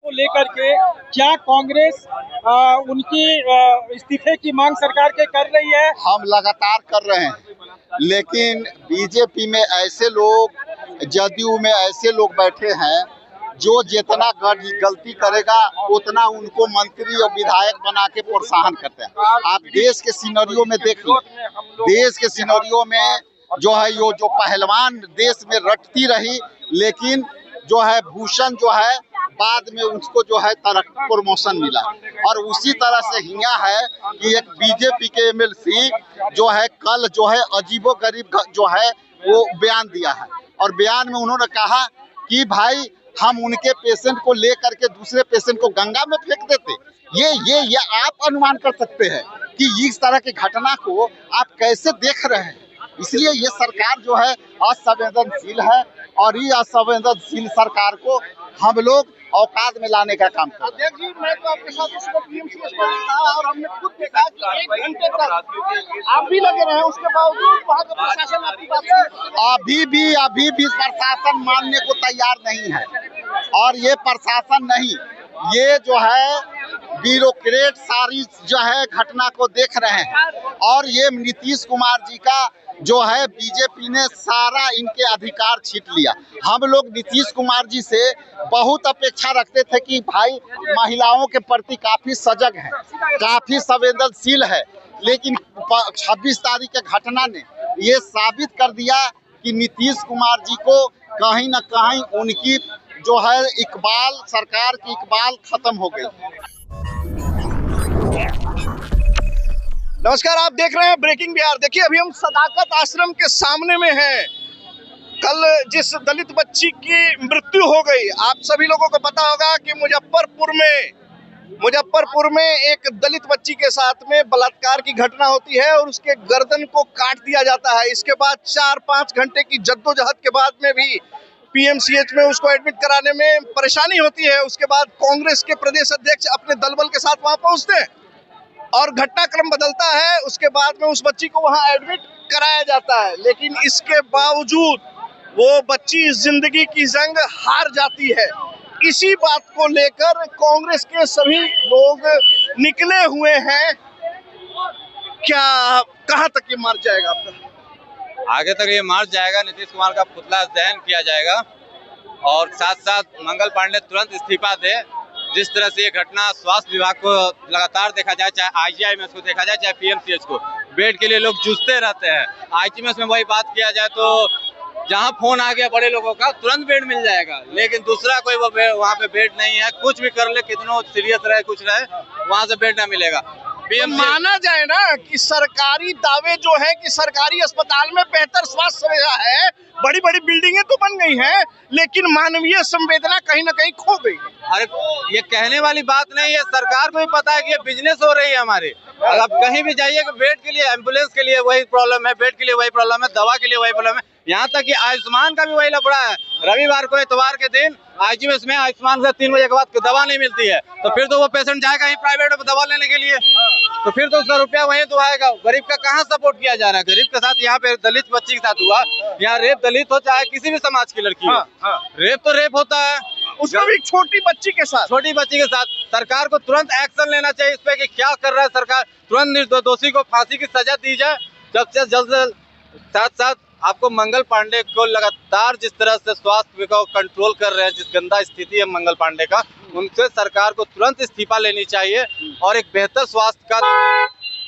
को लेकर के क्या कांग्रेस उनकी इस्तीफे की मांग सरकार के कर रही है? हम लगातार कर रहे हैं, लेकिन बीजेपी में ऐसे लोग, जदयू में ऐसे लोग बैठे हैं जो जितना गलती करेगा उतना उनको मंत्री और विधायक बना के प्रोत्साहन करते हैं। आप देश के सिनेरियो में देख लो, देश के सिनेरियो में जो है जो पहलवान देश में रटती रही, लेकिन जो है भूषण जो है बाद में उसको जो है प्रमोशन मिला। और उसी तरह से हिया है कि एक बीजेपी के एमएलसी जो है कल जो है अजीबोगरीब जो है वो बयान दिया है, और बयान में उन्होंने कहा कि भाई हम उनके पेशेंट को लेकर के दूसरे पेशेंट को गंगा में फेंक देते। ये आप अनुमान कर सकते हैं कि इस तरह की घटना को आप कैसे देख रहे हैं। इसलिए ये सरकार जो है असंवेदनशील है, और ये असंवेदनशील सरकार को हम लोग औकात में लाने का काम करते हैं। जी, मैं तो आपके साथ उसको पीएमसीएच पर था और हमने खुद देखा कि 1 घंटे तक आप भी लगे रहे, उसके बावजूद वहाँ का प्रशासन आपकी बात अभी भी प्रशासन मानने को तैयार नहीं है। और ये प्रशासन नहीं, ये जो है ब्यूरोक्रेट सारी जो है घटना को देख रहे हैं। और ये नीतीश कुमार जी का जो है बीजेपी ने सारा इनके अधिकार छीन लिया। हम लोग नीतीश कुमार जी से बहुत अपेक्षा रखते थे कि भाई महिलाओं के प्रति काफी सजग है, काफी संवेदनशील है, लेकिन 26 तारीख के घटना ने ये साबित कर दिया कि नीतीश कुमार जी को कहीं न कहीं उनकी जो है इकबाल, सरकार की इकबाल खत्म हो गई। नमस्कार, आप देख रहे हैं ब्रेकिंग बिहार। देखिए, अभी हम सदाकत आश्रम के सामने में हैं। कल जिस दलित बच्ची की मृत्यु हो गई, आप सभी लोगों को पता होगा कि मुजफ्फरपुर में एक दलित बच्ची के साथ में बलात्कार की घटना होती है और उसके गर्दन को काट दिया जाता है। इसके बाद 4-5 घंटे की जद्दोजहद के बाद में भी पीएमसीएच में उसको एडमिट कराने में परेशानी होती है। उसके बाद कांग्रेस के प्रदेश अध्यक्ष अपने दलबल के साथ वहां पहुंचते हैं और घटनाक्रम बदलता है। उसके बाद में उस बच्ची को वहां एडमिट कराया जाता है, लेकिन इसके बावजूद वो बच्ची जिंदगी की जंग हार जाती है। इसी बात को लेकर कांग्रेस के सभी लोग निकले हुए हैं। क्या कहां तक ये मार्च जाएगा आपका? आगे तक ये मार्च जाएगा, नीतीश कुमार का पुतला दहन किया जाएगा और साथ साथ मंगल पांडे तुरंत इस्तीफा दे। जिस तरह से ये घटना स्वास्थ्य विभाग को लगातार देखा जाए, चाहे आईजीआईएमएस को देखा जाए, चाहे पीएमसीएच को, बेड के लिए लोग जूझते रहते हैं। आईजीआईएमएस में वही बात किया जाए तो जहां फोन आ गया बड़े लोगों का तुरंत बेड मिल जाएगा, लेकिन दूसरा कोई वहाँ पे बेड नहीं है। कुछ भी कर ले, कितना सीरियस रहे कुछ रहे, वहाँ से बेड ना मिलेगा। माना जाए ना कि सरकारी दावे जो है कि सरकारी अस्पताल में बेहतर स्वास्थ्य सुविधा है, बड़ी बड़ी बिल्डिंगें तो बन गई हैं, लेकिन मानवीय संवेदना कहीं ना कहीं खो गई। अरे ये कहने वाली बात नहीं है, सरकार को भी पता है कि ये बिजनेस हो रही है हमारी। अब कहीं भी जाइए, बेड के लिए, एम्बुलेंस के लिए वही प्रॉब्लम है, बेड के लिए वही प्रॉब्लम है, दवा के लिए वही प्रॉब्लम है, यहाँ तक कि आयुष्मान का भी वही लफड़ा है। रविवार को, इतवार के दिन आईजीआईएमएस में आयुष्मान से 3 बजे के बाद दवा नहीं मिलती है, तो फिर तो वो पेशेंट जाएगा ही प्राइवेट में दवा लेने के लिए, तो फिर तो उसका रुपया वहीं तो आएगा। गरीब का कहाँ सपोर्ट किया जा रहा है? गरीब के साथ यहाँ पे दलित बच्ची के साथ हुआ, यहाँ रेप दलित हो चाहे किसी भी समाज की लड़की हो, रेप तो रेप होता है, उसको भी छोटी बच्ची के साथ। सरकार को तुरंत एक्शन लेना चाहिए इस पे कि क्या कर रहा है सरकार। तुरंत दोषी को फांसी की सजा दी जाए जल्द से जल्द। साथ साथ आपको मंगल पांडे को लगातार जिस तरह से स्वास्थ्य को कंट्रोल कर रहे हैं, जिस गंदा स्थिति है मंगल पांडे का, उनसे सरकार को तुरंत इस्तीफा लेनी चाहिए और एक बेहतर स्वास्थ्य का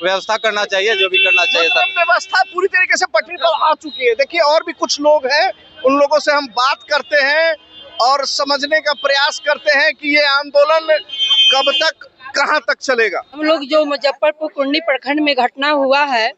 व्यवस्था करना चाहिए, जो भी करना चाहिए। सर, व्यवस्था पूरी तरीके से पटरी पर आ चुकी है। देखिए, और भी कुछ लोग हैं, उन लोगों से हम बात करते हैं और समझने का प्रयास करते हैं कि ये आंदोलन कब तक, कहां तक चलेगा। हम लोग जो मुजफ्फरपुर कुंडी प्रखंड में घटना हुआ है,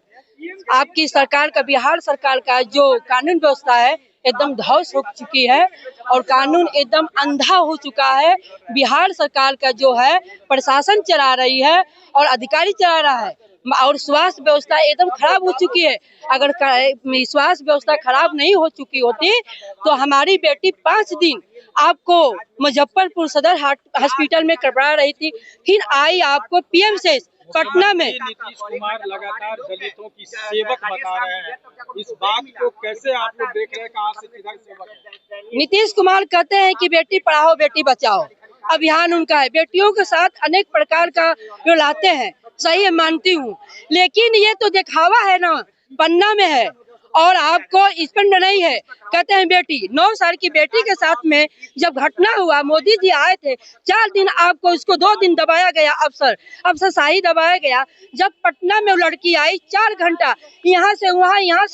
आपकी सरकार का, बिहार सरकार का जो कानून व्यवस्था है एकदम ध्वस्त हो चुकी है और कानून एकदम अंधा हो चुका है। बिहार सरकार का जो है प्रशासन चला रही है और अधिकारी चला रहा है और स्वास्थ्य व्यवस्था एकदम खराब हो चुकी है। अगर स्वास्थ्य व्यवस्था खराब नहीं हो चुकी होती तो हमारी बेटी 5 दिन आपको मुजफ्फरपुर सदर हॉस्पिटल में करवा रही थी, फिर आई आपको पीएमसीएच पटना में। नीतीश कुमार लगातार दलितों की सेवक बता रहे हैं, इस बात को कैसे आप लोग देख रहे हैं? कहां से किधर सेवक? नीतीश कुमार कहते हैं कि बेटी पढ़ाओ बेटी बचाओ, अभियान उनका है, बेटियों के साथ अनेक प्रकार का जो लाते हैं, सही है, मानती हूँ, लेकिन ये तो दिखावा है ना, पन्ना में है और आपको इस पर नहीं है। कहते हैं बेटी, 9 साल की बेटी के साथ में जब घटना हुआ, मोदी जी आए थे, 4 दिन आपको उसको 2 दिन दबाया गया, अफसरशाही दबाया गया। जब पटना में वो लड़की आई, 4 घंटा यहाँ से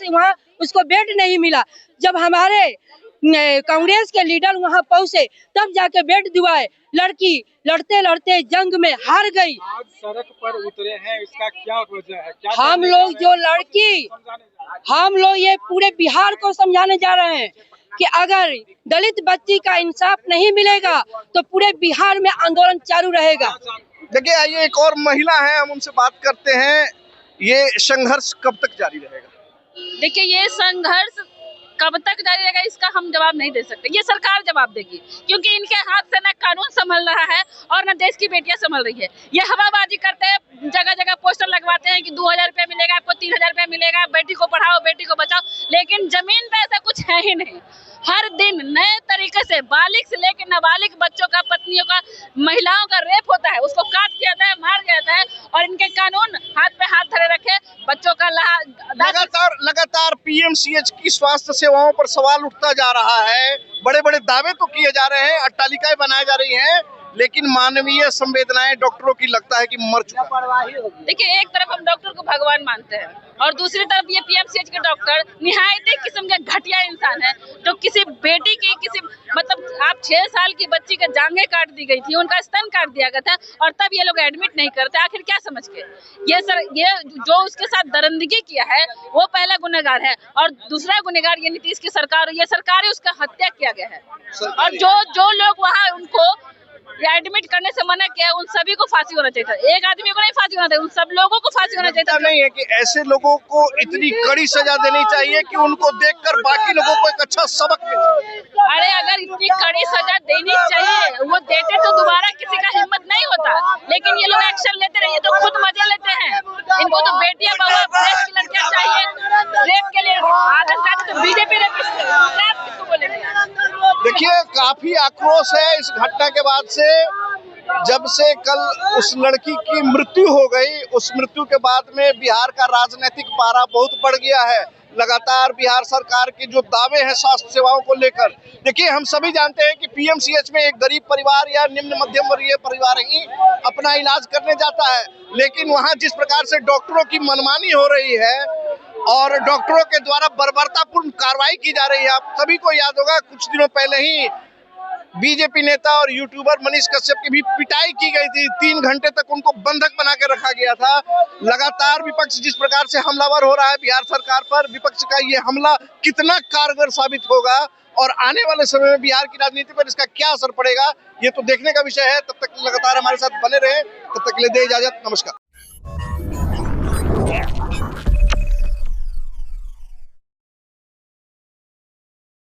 वहाँ उसको बेड नहीं मिला। जब हमारे कांग्रेस के लीडर वहाँ पहुँचे तब जाके बेड दिवाए। लड़की लड़ते लड़ते जंग में हार गई। आज सड़क पर उतरे हैं, इसका क्या वजह है? क्या हम लोग जो लड़की, हम लोग ये पूरे बिहार को समझाने जा रहे हैं कि अगर दलित बच्ची का इंसाफ नहीं मिलेगा तो पूरे बिहार में आंदोलन चालू रहेगा। देखिए, आइए एक और महिला है, हम उनसे बात करते हैं। ये संघर्ष कब तक जारी रहेगा? देखिए, ये संघर्ष कब तक जारी रहेगा इसका हम जवाब नहीं दे सकते, ये सरकार जवाब देगी, क्योंकि इनके हाथ से न कानून संभल रहा है और न देश की बेटियां संभल रही है। ये हवाबाजी करते हैं, जगह जगह पोस्टर लगवाते हैं कि 2000 रुपया मिलेगा आपको, 3000 रुपया मिलेगा, बेटी को पढ़ाओ, बेटी को बचाओ, लेकिन जमीन पे ऐसा कुछ है ही नहीं। हर दिन नए तरीके से बालिग से लेकर नाबालिग बच्चों का, पत्नियों का, महिलाओं का रेप होता है, उसको काट दिया जाता है, मार दिया जाता है, और इनके कानून हाथ पे हाथ धरे रखे बच्चों का लगातार पीएमसीएच की स्वास्थ्य सेवाओं पर सवाल उठता जा रहा है। बड़े बड़े दावे तो किए जा रहे हैं, अट्टालिकाएं बनाई जा रही हैं, लेकिन मानवीय संवेदनाएं डॉक्टरों की लगता है कि मर चुका। देखिए, एक तरफ हम डॉक्टर को भगवान मानते हैं और दूसरी तरफ ये पीएमसीएच के डॉक्टर निहायत किस्म के घटिया इंसान है, जो किसी बेटी की मतलब आप 6 साल की बच्ची के जांघें काट दी गई थी, उनका स्तन काट दिया गया था और तब ये लोग एडमिट नहीं करते। आखिर क्या समझ के? ये जो उसके साथ दरिंदगी किया है वो पहला गुनहगार है और दूसरा गुनहगार ये नीतीश की सरकार, ये सरकार ही उसका हत्या किया गया है। और जो लोग वहाँ उनको एडमिट करने से मना किया, उन सभी को फांसी होना चाहिए था। एक आदमी को नहीं फांसी होना चाहिए, उन सब लोगों को फांसी होना चाहिए था। नहीं है कि ऐसे लोगों को इतनी कड़ी सजा देनी चाहिए कि उनको देखकर बाकी लोगों को एक अच्छा सबक मिले। अरे अगर इतनी कड़ी सजा देनी चाहिए, वो देते तो दोबारा किसी का हिम्मत नहीं होता, लेकिन ये लोग एक्शन लेते रहे, ये तो खुद मजे लेते हैं। इनको तो बेटियां बहू रेप की लड़कियां चाहिए, रेप के लिए आदत तो बीजेपी किसको बोलेंगे? देखिए, काफी आक्रोश है इस घटना के बाद से। जब से कल उस लड़की की मृत्यु हो गई, उस मृत्यु के बाद में बिहार का राजनीतिक पारा बहुत बढ़ गया है। लगातार बिहार सरकार के जो दावे हैं स्वास्थ्य सेवाओं को लेकर, देखिए हम सभी जानते हैं कि पीएमसीएच में एक गरीब परिवार या निम्न मध्यम वर्गीय परिवार ही अपना इलाज करने जाता है, लेकिन वहाँ जिस प्रकार से डॉक्टरों की मनमानी हो रही है और डॉक्टरों के द्वारा बर्बरतापूर्ण कार्रवाई की जा रही है। आप सभी को याद होगा, कुछ दिनों पहले ही बीजेपी नेता और यूट्यूबर मनीष कश्यप की भी पिटाई की गई थी। 3 घंटे तक उनको बंधक बना के रखा गया था। लगातार विपक्ष जिस प्रकार से हमलावर हो रहा है बिहार सरकार पर, विपक्ष का ये हमला कितना कारगर साबित होगा और आने वाले समय में बिहार की राजनीति पर इसका क्या असर पड़ेगा, ये तो देखने का विषय है। तब तक लगातार हमारे साथ बने रहे, तब तक के लिए दे इजाजत, नमस्कार।